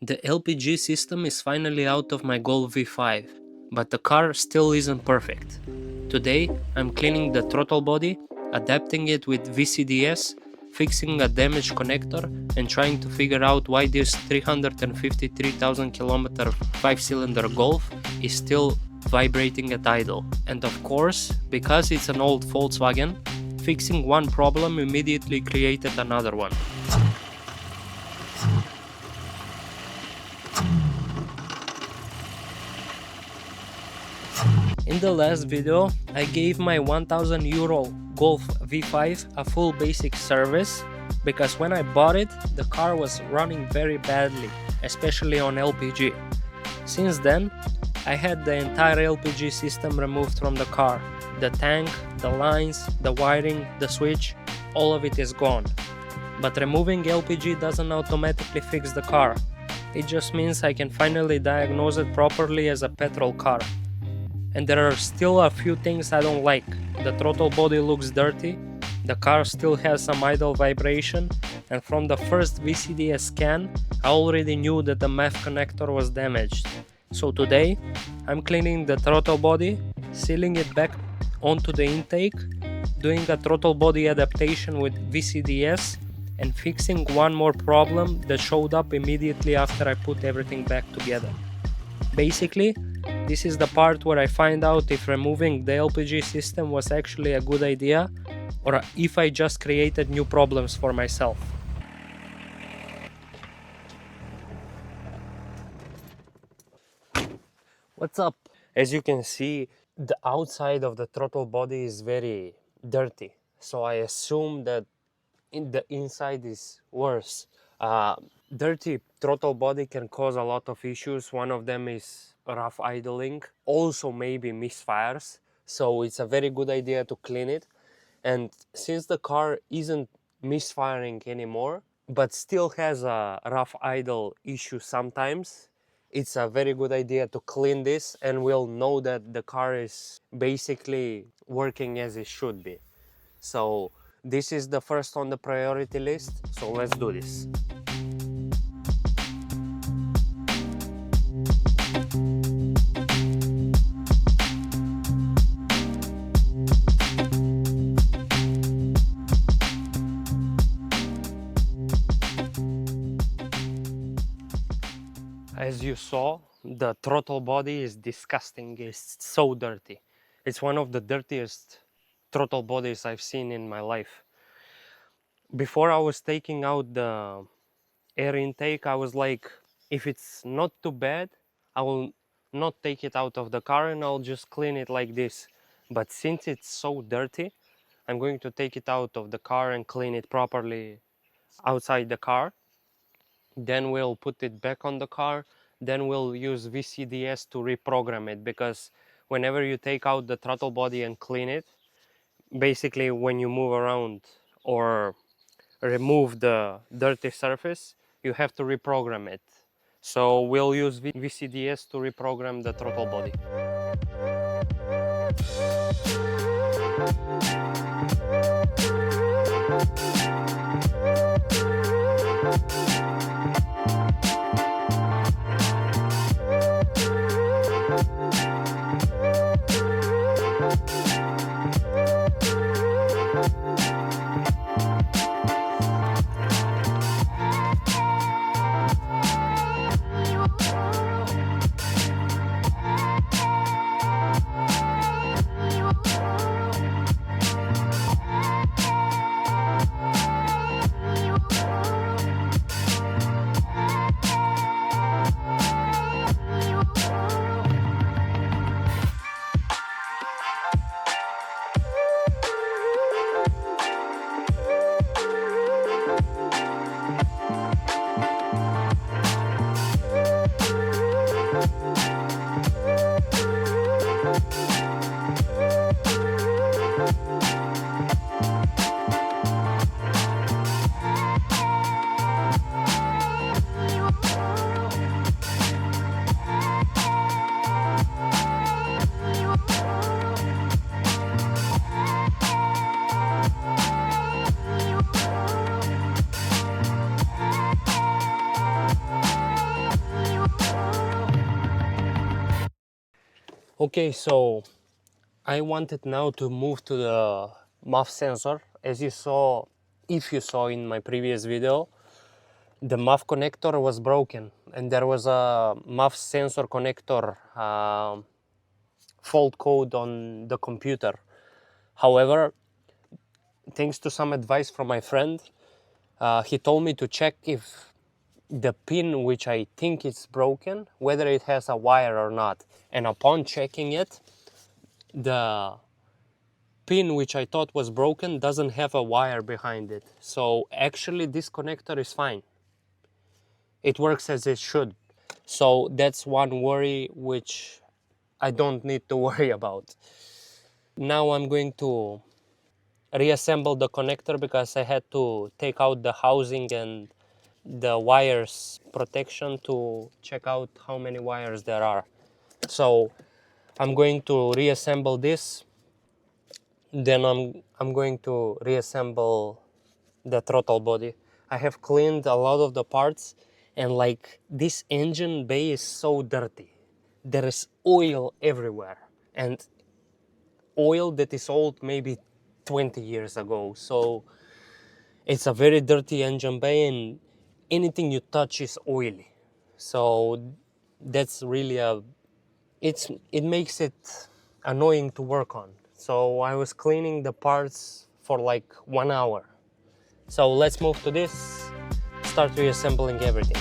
The LPG system is finally out of my Golf V5, but the car still isn't perfect. Today, I'm cleaning the throttle body, adapting it with VCDS, fixing a damaged connector, and trying to figure out why this 353,000 km 5-cylinder Golf is still vibrating at idle. And of course, because it's an old Volkswagen, fixing one problem immediately created another one. In the last video, I gave my 1000 euro Golf V5 a full basic service because when I bought it, the car was running very badly, especially on LPG. Since then, I had the entire LPG system removed from the car. The tank, the lines, the wiring, the switch, all of it is gone. But removing LPG doesn't automatically fix the car. It just means I can finally diagnose it properly as a petrol car. And there are still a few things I don't like. The throttle body looks dirty, the car still has some idle vibration, and from the first VCDS scan, I already knew that the MAF connector was damaged. So today, I'm cleaning the throttle body, sealing it back onto the intake, doing a throttle body adaptation with VCDS, and fixing one more problem that showed up immediately after I put everything back together. Basically, this is the part where I find out if removing the LPG system was actually a good idea or if I just created new problems for myself. What's up? As you can see, the outside of the throttle body is very dirty, so I assume that the inside is worse. Dirty throttle body can cause a lot of issues. One of them is rough idling, also maybe misfires, so it's a very good idea to clean it. And since the car isn't misfiring anymore but still has a rough idle issue sometimes, it's a very good idea to clean this, and we'll know that the car is basically working as it should be. So this is the first on the priority list, so let's do this. As you saw, the throttle body is disgusting. It's so dirty. It's one of the dirtiest throttle bodies I've seen in my life. Before I was taking out the air intake, I was like, if it's not too bad, I will not take it out of the car and I'll just clean it like this. But since it's so dirty, I'm going to take it out of the car and clean it properly outside the car. Then we'll put it back on the car. Then we'll use VCDS to reprogram it, because whenever you take out the throttle body and clean it, basically when you move around or remove the dirty surface, you have to reprogram it. So we'll use VCDS to reprogram the throttle body. Okay, so I wanted now to move to the MUF sensor. As you saw, if you saw in my previous video, the MUF connector was broken and there was a MUF sensor connector fault code on the computer. However, thanks to some advice from my friend, he told me to check if the pin which I think is broken, whether it has a wire or not. And upon checking it, the pin which I thought was broken doesn't have a wire behind it. So actually this connector is fine. It works as it should. So that's one worry which I don't need to worry about. Now I'm going to reassemble the connector because I had to take out the housing and the wires protection to check out how many wires there are. So I'm going to reassemble this, then I'm going to reassemble the throttle body. I have cleaned a lot of the parts, and like this engine bay is so dirty. There is oil everywhere, and oil that is old maybe 20 years ago. So it's a very dirty engine bay, and anything you touch is oily. So that's really it makes it annoying to work on. So I was cleaning the parts for like 1 hour. So let's move to this, start reassembling everything.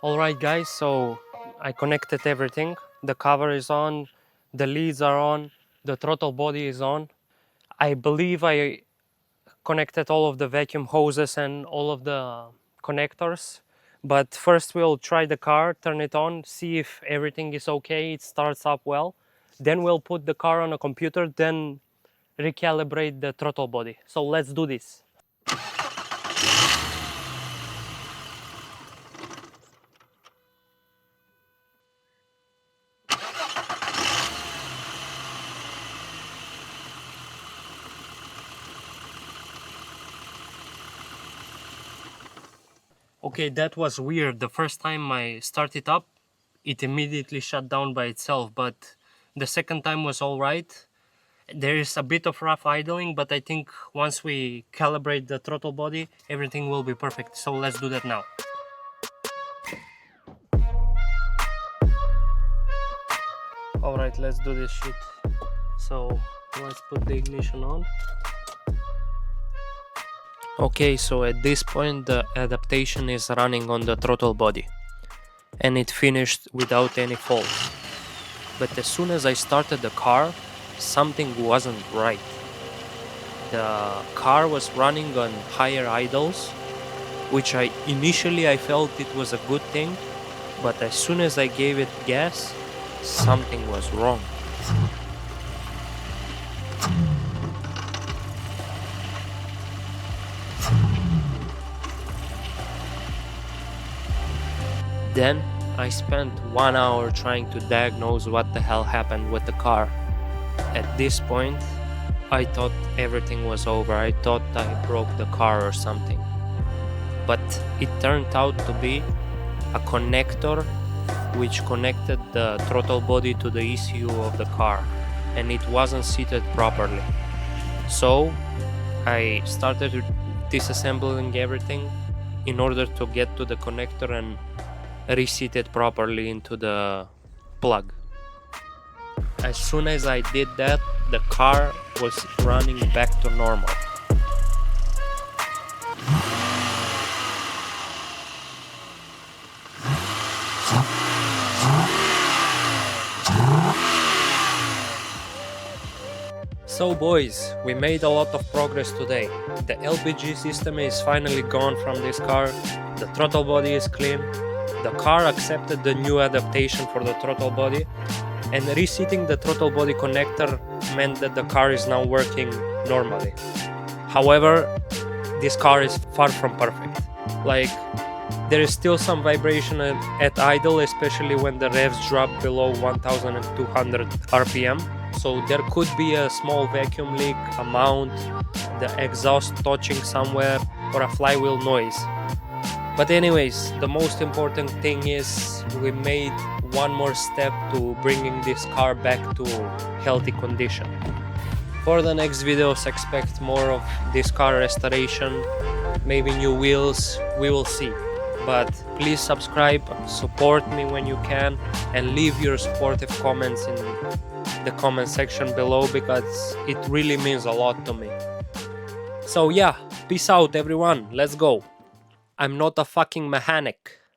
Alright guys, so I connected everything. The cover is on, the leads are on, the throttle body is on. I believe I connected all of the vacuum hoses and all of the connectors. But first we'll try the car, turn it on, see if everything is okay, it starts up well. Then we'll put the car on a computer, then recalibrate the throttle body. So let's do this. Okay, that was weird. The first time I started up, it immediately shut down by itself, but the second time was all right. There is a bit of rough idling, but I think once we calibrate the throttle body, everything will be perfect. So let's do that now. Alright, let's do this shit. So let's put the ignition on. Okay, so at this point the adaptation is running on the throttle body, and it finished without any faults. But as soon as I started the car, something wasn't right. The car was running on higher idles, which initially I felt it was a good thing, but as soon as I gave it gas, something was wrong. Then I spent 1 hour trying to diagnose what the hell happened with the car. At this point, I thought everything was over. I thought I broke the car or something. But it turned out to be a connector which connected the throttle body to the ECU of the car, and it wasn't seated properly. So I started disassembling everything in order to get to the connector and reseat it properly into the plug. As soon as I did that, the car was running back to normal. So boys, we made a lot of progress today. The LPG system is finally gone from this car, the throttle body is clean, the car accepted the new adaptation for the throttle body, and reseating the throttle body connector meant that the car is now working normally. However, this car is far from perfect. Like, there is still some vibration at idle, especially when the revs drop below 1200 RPM. So there could be a small vacuum leak, a mount, the exhaust touching somewhere, or a flywheel noise. But anyways, the most important thing is we made one more step to bringing this car back to healthy condition. For the next videos, expect more of this car restoration, maybe new wheels, we will see. But please subscribe, support me when you can, and leave your supportive comments in the comment section below, because it really means a lot to me. So yeah, peace out everyone, let's go. I'm not a fucking mechanic.